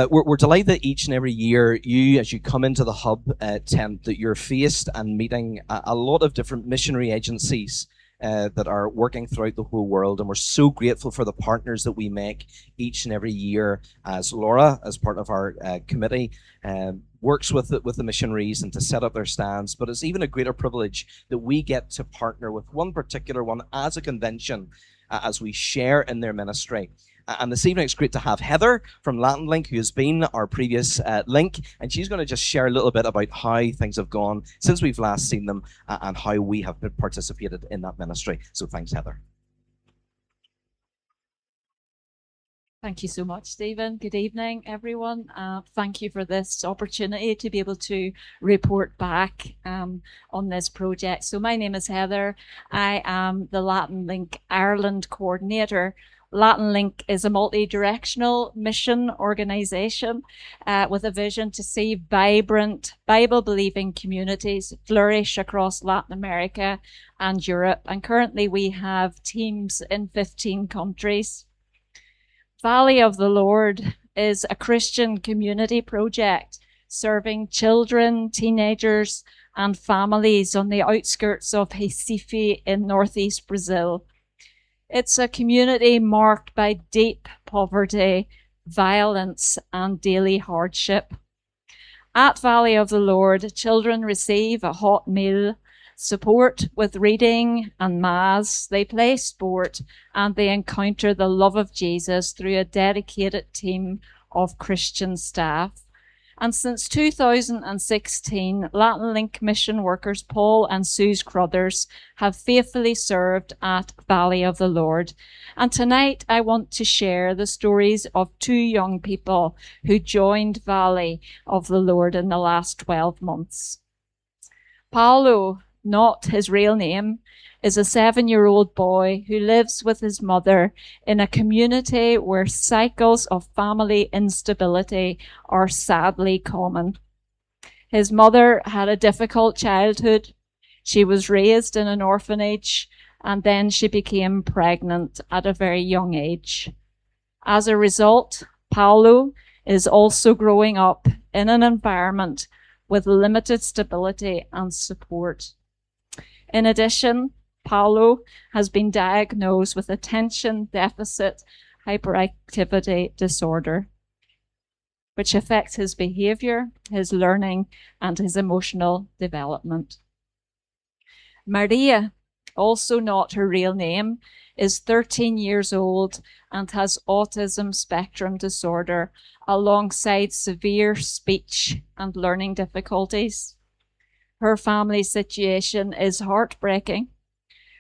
We're delighted that each and every year you, as you come into the hub tent, that you're faced and meeting a lot of different missionary agencies that are working throughout the whole world. And we're so grateful for the partners that we make each and every year, as Laura, as part of our committee, works with the missionaries and to set up their stands. But it's even a greater privilege that we get to partner with one particular one as a convention as we share in their ministry. And this evening, it's great to have Heather from Latin Link, who has been our previous link, and she's going to just share a little bit about how things have gone since we've last seen them and how we have participated in that ministry. So thanks, Heather. Thank you so much, Stephen. Good evening, everyone. Thank you for this opportunity to be able to report back on this project. So my name is Heather. I am the Latin Link Ireland coordinator. Latin Link is a multi-directional mission organisation with a vision to see vibrant Bible-believing communities flourish across Latin America and Europe. And currently we have teams in 15 countries. Valley of the Lord is a Christian community project serving children, teenagers, and families on the outskirts of Recife in northeast Brazil. It's a community marked by deep poverty, violence, and daily hardship. At Valley of the Lord, children receive a hot meal, support with reading and mass. They play sport and they encounter the love of Jesus through a dedicated team of Christian staff. And since 2016, Latin Link mission workers Paul and Suze Crothers have faithfully served at Valley of the Lord. And tonight I want to share the stories of two young people who joined Valley of the Lord in the last 12 months. Paulo, not his real name, is a 7-year-old boy who lives with his mother in a community where cycles of family instability are sadly common. His mother had a difficult childhood. She was raised in an orphanage, and then she became pregnant at a very young age. As a result, Paulo is also growing up in an environment with limited stability and support. In addition, Paulo has been diagnosed with attention deficit hyperactivity disorder, which affects his behavior, his learning, and his emotional development. Maria, also not her real name, is 13 years old and has autism spectrum disorder alongside severe speech and learning difficulties. Her family situation is heartbreaking.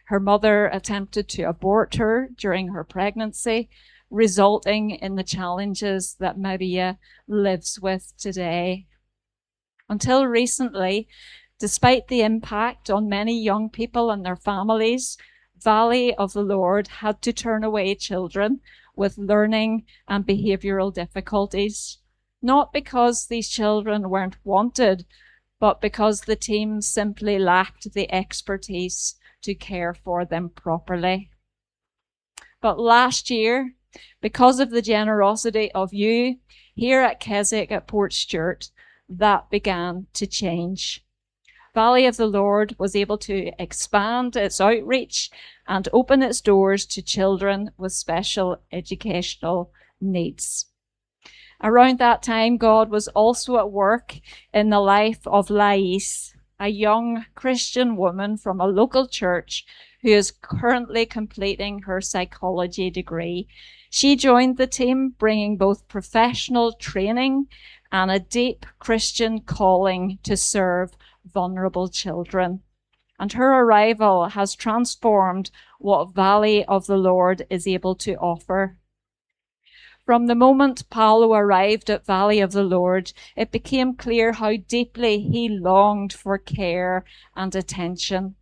Her mother attempted to abort her during her pregnancy, resulting in the challenges that Maria lives with today. Until recently, despite the impact on many young people and their families, Valley of the Lord had to turn away children with learning and behavioural difficulties, not because these children weren't wanted, but because the team simply lacked the expertise to care for them properly. But last year, because of the generosity of you here at Keswick at Portstewart, that began to change. Valley of the Lord was able to expand its outreach and open its doors to children with special educational needs. Around that time, God was also at work in the life of Lais, a young Christian woman from a local church who is currently completing her psychology degree. She joined the team, bringing both professional training and a deep Christian calling to serve vulnerable children. And her arrival has transformed what Valley of the Lord is able to offer. From the moment Paulo arrived at Valley of the Lord, it became clear how deeply he longed for care and attention.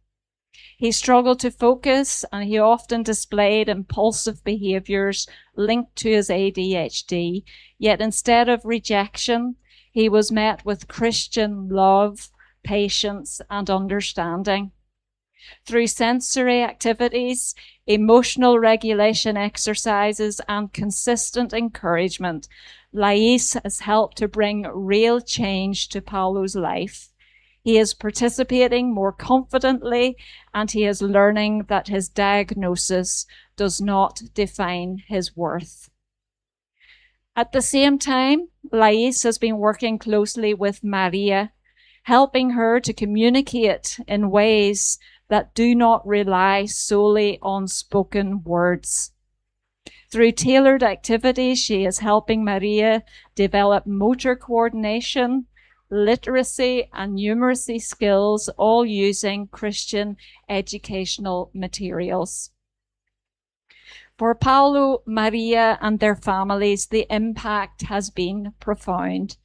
He struggled to focus, and he often displayed impulsive behaviours linked to his ADHD. Yet instead of rejection, he was met with Christian love, patience, and understanding. Through sensory activities, emotional regulation exercises, and consistent encouragement, Lais has helped to bring real change to Paulo's life. He is participating more confidently, and he is learning that his diagnosis does not define his worth. At the same time, Lais has been working closely with Maria, helping her to communicate in ways that do not rely solely on spoken words. Through tailored activities, she is helping Maria develop motor coordination, literacy, and numeracy skills, all using Christian educational materials. For Paulo, Maria, and their families, the impact has been profound.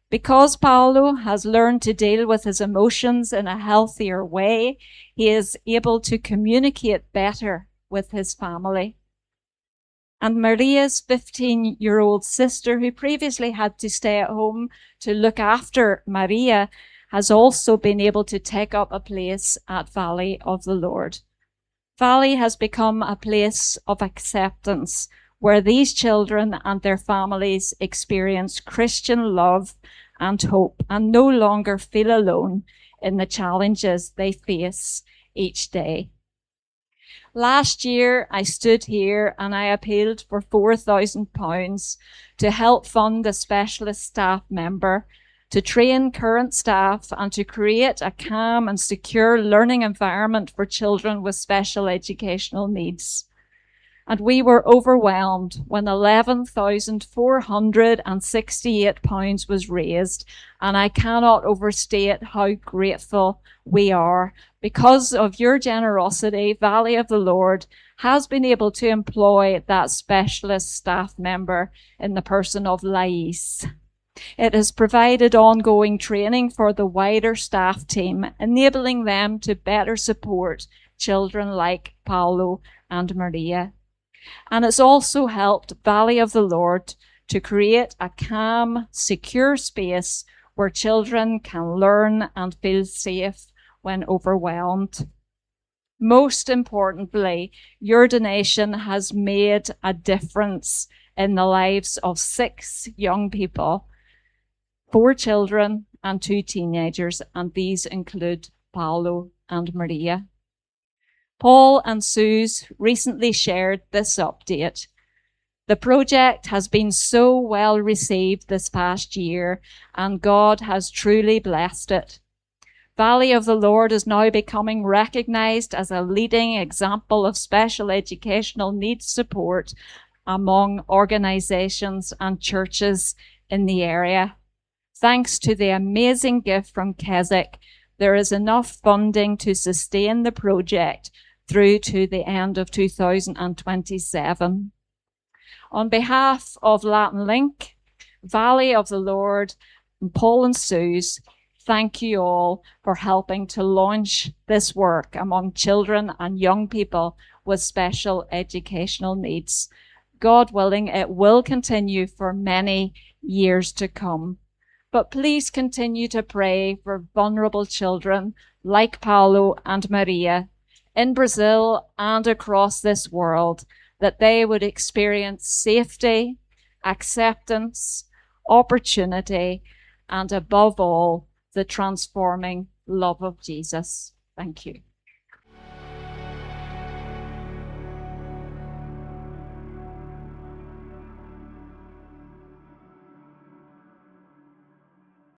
Because Paulo has learned to deal with his emotions in a healthier way, he is able to communicate better with his family. And Maria's 15-year-old sister, who previously had to stay at home to look after Maria, has also been able to take up a place at Valley of the Lord. Valley has become a place of acceptance where these children and their families experience Christian love and hope and no longer feel alone in the challenges they face each day. Last year, I stood here and I appealed for £4,000 to help fund a specialist staff member, to train current staff, and to create a calm and secure learning environment for children with special educational needs. And we were overwhelmed when £11,468 was raised, and I cannot overstate how grateful we are. Because of your generosity, Valley of the Lord has been able to employ that specialist staff member in the person of Lais. It has provided ongoing training for the wider staff team, enabling them to better support children like Paulo and Maria. And it's also helped Valley of the Lord to create a calm, secure space where children can learn and feel safe when overwhelmed. Most importantly, your donation has made a difference in the lives of 6 young people, 4 children and 2 teenagers, and these include Paulo and Maria. Paul and Suze recently shared this update. The project has been so well received this past year, and God has truly blessed it. Valley of the Lord is now becoming recognized as a leading example of special educational needs support among organizations and churches in the area. Thanks to the amazing gift from Keswick, there is enough funding to sustain the project through to the end of 2027. On behalf of Latin Link, Valley of the Lord, and Paul and Suze, thank you all for helping to launch this work among children and young people with special educational needs. God willing, it will continue for many years to come. But please continue to pray for vulnerable children like Paulo and Maria in Brazil and across this world, that they would experience safety, acceptance, opportunity, and above all, the transforming love of Jesus. Thank you.